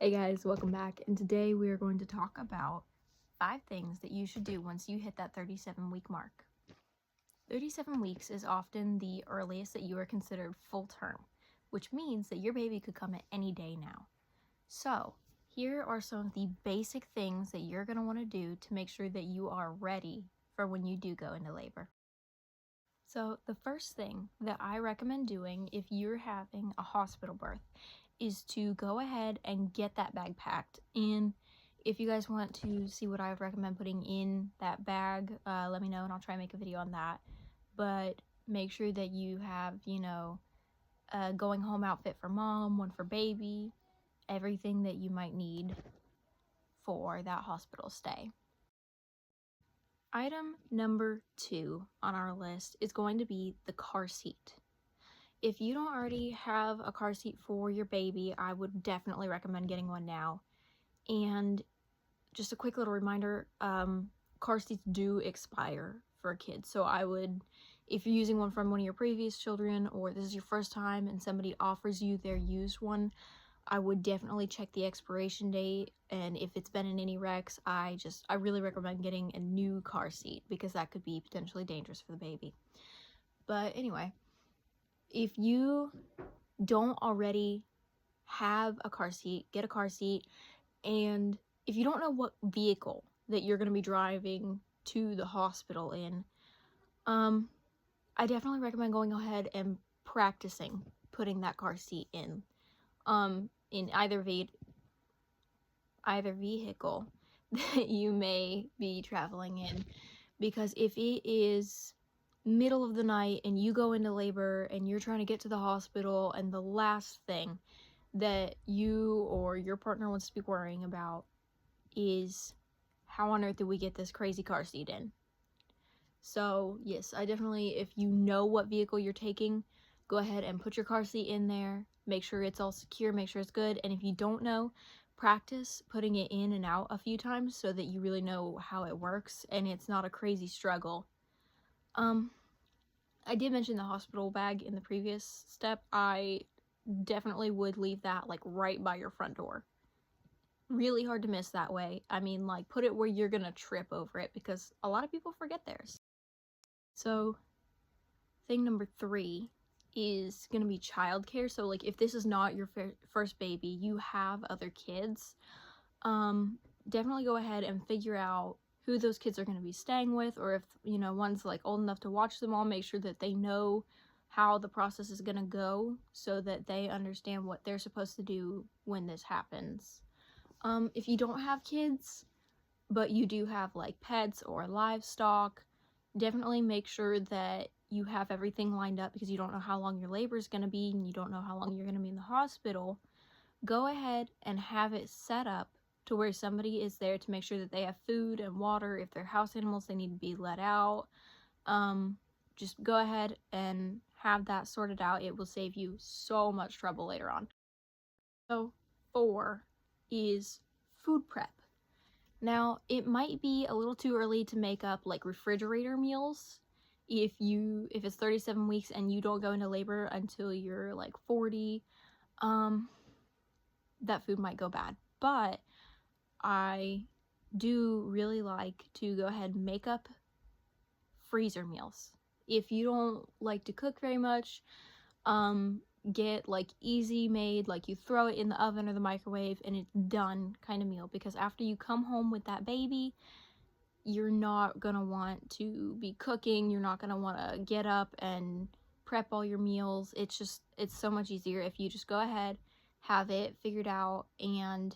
Hey guys, welcome back, and today we are going to talk about 5 things that you should do once you hit that 37-week mark. 37 weeks is often the earliest that you are considered full term, which means that your baby could come at any day now. So, here are some of the basic things that you're going to want to do to make sure that you are ready for when you do go into labor. So, the first thing that I recommend doing if you're having a hospital birth is to go ahead and get that bag packed. And if you guys want to see what I would recommend putting in that bag, let me know and I'll try and make a video on that. But make sure that you have, a going home outfit for mom, one for baby, everything that you might need for that hospital stay. Item number 2 on our list is going to be the car seat. If you don't already have a car seat for your baby, I would definitely recommend getting one now. And just a quick little reminder, car seats do expire for kids. So I would, if you're using one from one of your previous children, or this is your first time and somebody offers you their used one, I would definitely check the expiration date. And if it's been in any wrecks, I really recommend getting a new car seat because that could be potentially dangerous for the baby. But anyway, if you don't already have a car seat, get a car seat. And if you don't know what vehicle that you're going to be driving to the hospital in, I definitely recommend going ahead and practicing putting that car seat in either vehicle that you may be traveling in. Because if it is middle of the night and you go into labor and you're trying to get to the hospital, and the last thing that you or your partner wants to be worrying about is how on earth did we get this crazy car seat in? So yes, I definitely, if you know what vehicle you're taking, go ahead and put your car seat in there, make sure it's all secure, make sure it's good. And if you don't know, practice putting it in and out a few times so that you really know how it works and it's not a crazy struggle. I did mention the hospital bag in the previous step. I definitely would leave that like right by your front door. Really hard to miss that way. I mean, like, put it where you're gonna trip over it because a lot of people forget theirs. So thing number 3 is gonna be childcare. So like, if this is not your first baby, you have other kids, definitely go ahead and figure out who those kids are going to be staying with, or if one's like old enough to watch them all, make sure that they know how the process is going to go so that they understand what they're supposed to do when this happens. If you don't have kids but you do have like pets or livestock, definitely make sure that you have everything lined up because you don't know how long your labor is going to be and you don't know how long you're going to be in the hospital. Go ahead and have it set up to where somebody is there to make sure that they have food and water. If they're house animals, they need to be let out. Just go ahead and have that sorted out. It will save you so much trouble later on. So 4 is food prep. Now, it might be a little too early to make up like refrigerator meals if it's 37 weeks and you don't go into labor until you're like 40. That food might go bad. But I do really like to go ahead and make up freezer meals. If you don't like to cook very much, get like easy made, like you throw it in the oven or the microwave and it's done kind of meal, because after you come home with that baby, you're not gonna want to be cooking, you're not gonna want to get up and prep all your meals. It's so much easier if you just go ahead, have it figured out, and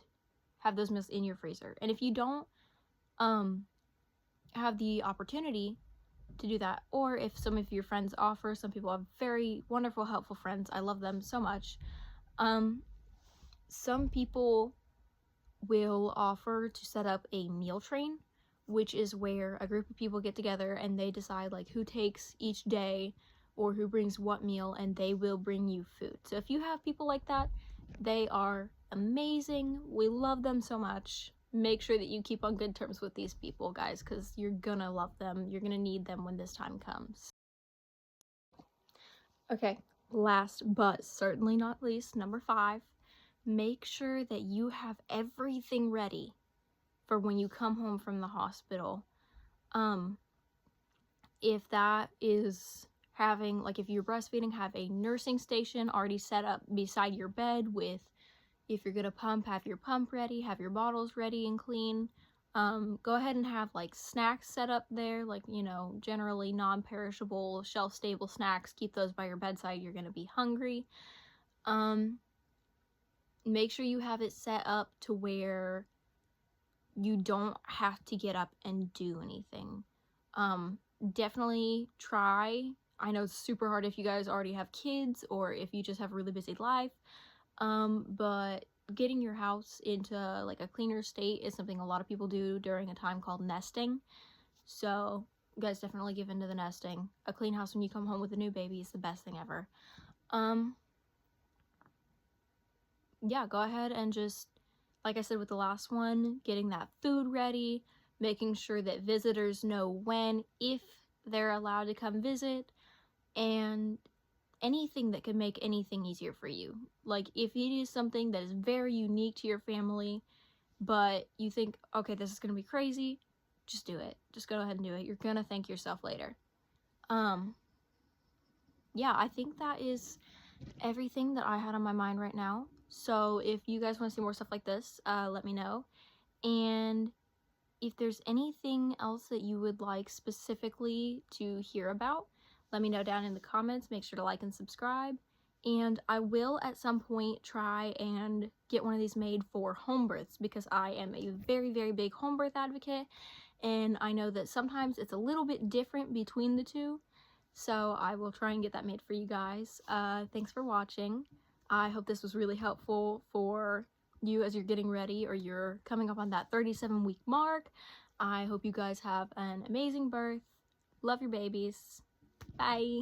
have those meals in your freezer. And if you don't have the opportunity to do that, or if some of your friends offer, some people have very wonderful, helpful friends, I love them so much. Some people will offer to set up a meal train, which is where a group of people get together and they decide like who takes each day or who brings what meal, and they will bring you food. So if you have people like that, they are amazing. We love them so much. Make sure that you keep on good terms with these people, guys, because you're gonna love them. You're gonna need them when this time comes. Okay, last but certainly not least, number 5, make sure that you have everything ready for when you come home from the hospital. If that is having, like, if you're breastfeeding, have a nursing station already set up beside your bed with, if you're gonna pump, have your pump ready, have your bottles ready and clean. Go ahead and have like snacks set up there, like, you know, generally non-perishable, shelf-stable snacks. Keep those by your bedside. You're gonna be hungry. Make sure you have it set up to where you don't have to get up and do anything. Definitely try. I know it's super hard if you guys already have kids or if you just have a really busy life. But getting your house into like a cleaner state is something a lot of people do during a time called nesting. So you guys definitely give into the nesting. A clean house when you come home with a new baby is the best thing ever. Yeah, go ahead and just, like I said with the last one, getting that food ready, making sure that visitors know when, if they're allowed to come visit, and anything that could make anything easier for you. Like, if it is something that is very unique to your family, but you think, okay, this is gonna be crazy, just do it. Just go ahead and do it. You're gonna thank yourself later. Yeah, I think that is everything that I had on my mind right now. So if you guys want to see more stuff like this, let me know. And if there's anything else that you would like specifically to hear about, let me know down in the comments. Make sure to like and subscribe. And I will at some point try and get one of these made for home births, because I am a very, very big home birth advocate. And I know that sometimes it's a little bit different between the two. So I will try and get that made for you guys. Thanks for watching. I hope this was really helpful for you as you're getting ready or you're coming up on that 37-week mark. I hope you guys have an amazing birth. Love your babies. Bye.